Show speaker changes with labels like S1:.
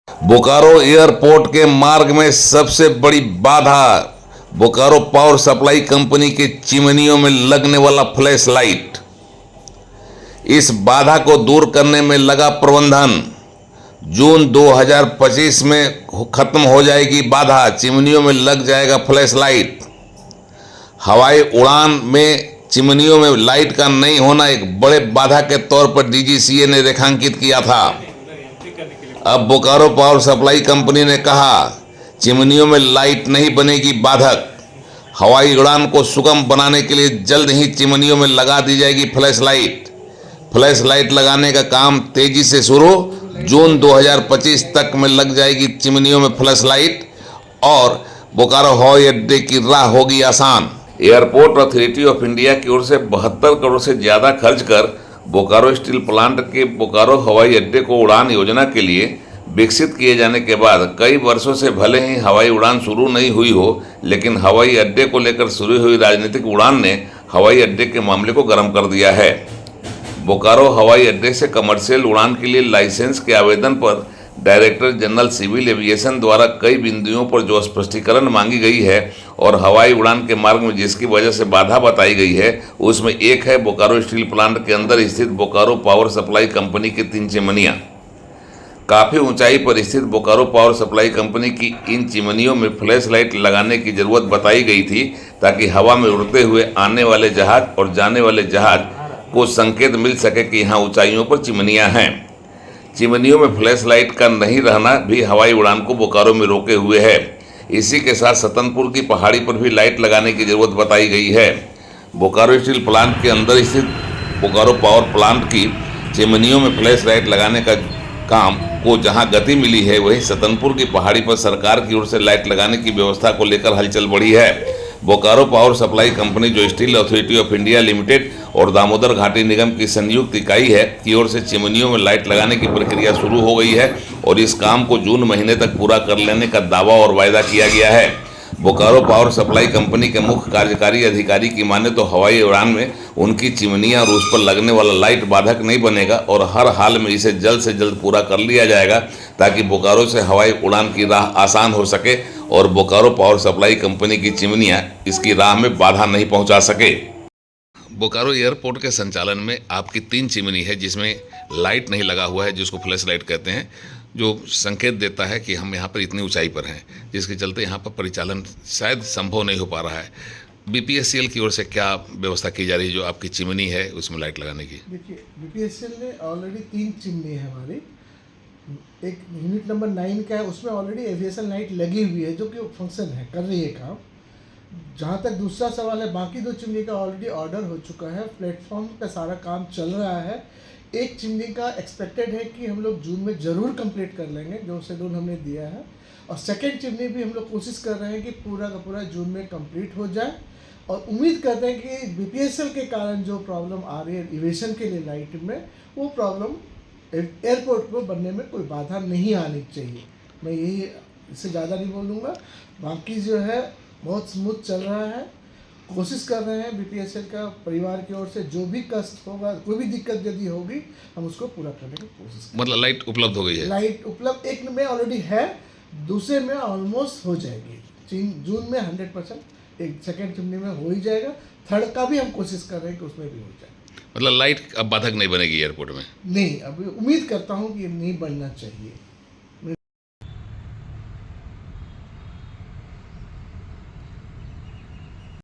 S1: Bokaro airport के मार्ग में सबसे बड़ी बाधा बोकारो पावर सप्लाई कंपनी के चिमनियों में लगने वाला फ्लैश लाइट। इस बाधा को दूर करने में लगा प्रबंधन। जून 2025 में खत्म हो जाएगी बाधा, चिमनियों में लग जाएगा फ्लैश लाइट। हवाई उड़ान में चिमनियों में लाइट का नहीं होना एक बड़े बाधा के तौर पर डीजीसीए ने रेखांकित किया था। अब बोकारो पावर सप्लाई कंपनी ने कहा चिमनियों में लाइट नहीं बनेगी बाधक। हवाई उड़ान को सुगम बनाने के लिए जल्द ही चिमनियों में लगा दी जाएगी फ्लैश लाइट। फ्लैश लाइट लगाने का काम तेजी से शुरू, जून 2025 तक में लग जाएगी चिमनियों में फ्लैश लाइट और बोकारो हवाई अड्डे की राह होगी आसान। एयरपोर्ट अथॉरिटी ऑफ इंडिया की ओर से 72 करोड़ से ज़्यादा खर्च कर बोकारो स्टील प्लांट के बोकारो हवाई अड्डे को उड़ान योजना के लिए विकसित किए जाने के बाद कई वर्षों से भले ही हवाई उड़ान शुरू नहीं हुई हो, लेकिन हवाई अड्डे को लेकर शुरू हुई राजनीतिक उड़ान ने हवाई अड्डे के मामले को गर्म कर दिया है। बोकारो हवाई अड्डे से कमर्शियल उड़ान के लिए लाइसेंस के आवेदन पर डायरेक्टर जनरल सिविल एविएशन द्वारा कई बिंदुओं पर जो स्पष्टीकरण मांगी गई है और हवाई उड़ान के मार्ग में जिसकी वजह से बाधा बताई गई है, उसमें एक है बोकारो स्टील प्लांट के अंदर स्थित बोकारो पावर सप्लाई कंपनी की 3 चिमनियाँ। काफ़ी ऊंचाई पर स्थित बोकारो पावर सप्लाई कंपनी की इन चिमनियों में फ्लैश लाइट लगाने की ज़रूरत बताई गई थी ताकि हवा में उड़ते हुए आने वाले जहाज और जाने वाले जहाज को संकेत मिल सके कि यहाँ ऊंचाइयों पर चिमनियाँ हैं। चिमनियों में फ्लैश लाइट का नहीं रहना भी हवाई उड़ान को बोकारो में रोके हुए है। इसी के साथ सतनपुर की पहाड़ी पर भी लाइट लगाने की ज़रूरत बताई गई है। बोकारो स्टील प्लांट के अंदर स्थित बोकारो पावर प्लांट की चिमनियों में फ्लैश लाइट लगाने का काम को जहां गति मिली है, वहीं सतनपुर की पहाड़ी पर सरकार की ओर से लाइट लगाने की व्यवस्था को लेकर हलचल बढ़ी है। बोकारो पावर सप्लाई कंपनी जो steel authority of India limited और दामोदर घाटी निगम की संयुक्त इकाई है की ओर से चिमनियों में लाइट लगाने की प्रक्रिया शुरू हो गई है और इस काम को जून महीने तक पूरा कर लेने का दावा और वायदा किया गया है। बोकारो पावर सप्लाई कंपनी के मुख्य कार्यकारी अधिकारी की माने तो हवाई उड़ान में उनकी चिमनियां और उस पर लगने वाला लाइट बाधक नहीं बनेगा और हर हाल में इसे जल्द से जल्द पूरा कर लिया जाएगा ताकि बोकारो से हवाई उड़ान की राह आसान हो सके और बोकारो पावर सप्लाई कंपनी की चिमनियां इसकी राह में बाधा नहीं पहुंचा सके। बोकारो एयरपोर्ट के संचालन में आपकी 3 चिमनी है जिसमें लाइट नहीं लगा हुआ है, जिसको फ्लैश लाइट कहते हैं, जो संकेत देता है कि हम यहाँ पर इतनी ऊंचाई पर हैं, जिसके चलते यहाँ पर परिचालन शायद संभव नहीं हो पा रहा है। बीपीएससीएल की ओर से क्या व्यवस्था की जा रही है जो आपकी चिमनी है उसमें लाइट लगाने की?
S2: देखिए, बीपीएससीएल ने ऑलरेडी 3 चिमनी है हमारी। एक यूनिट नंबर 9 का है, उसमें ऑलरेडी एविएशन लाइट लगी हुई है जो कि फंक्शन है, कर रही है काम। जहाँ तक दूसरा सवाल है, बाकी 2 चिमनी का ऑलरेडी ऑर्डर हो चुका है, प्लेटफॉर्म का सारा काम चल रहा है। एक चिमनी का एक्सपेक्टेड है कि हम लोग जून में ज़रूर कंप्लीट कर लेंगे, जो शेड्यूल हमने दिया है। और सेकंड चिमनी भी हम लोग कोशिश कर रहे हैं कि पूरा का पूरा जून में कंप्लीट हो जाए और उम्मीद करते हैं कि बीपीएसएल के कारण जो प्रॉब्लम आ रही है एविएशन के लिए लाइट में, वो प्रॉब्लम एयरपोर्ट को बनने में कोई बाधा नहीं आनी चाहिए। मैं यही, इससे ज़्यादा नहीं बोलूँगा। बाकी जो है बहुत स्मूथ चल रहा है। कोशिश कर रहे हैं बीपीएसएल का परिवार की ओर से जो भी कष्ट होगा, कोई भी दिक्कत यदि होगी, हम उसको पूरा करने की कोशिश करेंगे।
S1: मतलब लाइट उपलब्ध हो गई है?
S2: लाइट उपलब्ध एक में ऑलरेडी है, दूसरे में ऑलमोस्ट हो जाएगी। जून में 100%, एक सेकेंड चिमनी में हो ही जाएगा। थर्ड का भी हम कोशिश कर रहे हैं कि उसमें भी हो जाए।
S1: मतलब लाइट अब बाधक नहीं बनेगी एयरपोर्ट में?
S2: नहीं, अभी उम्मीद करता हूँ कि ये नहीं बनना चाहिए।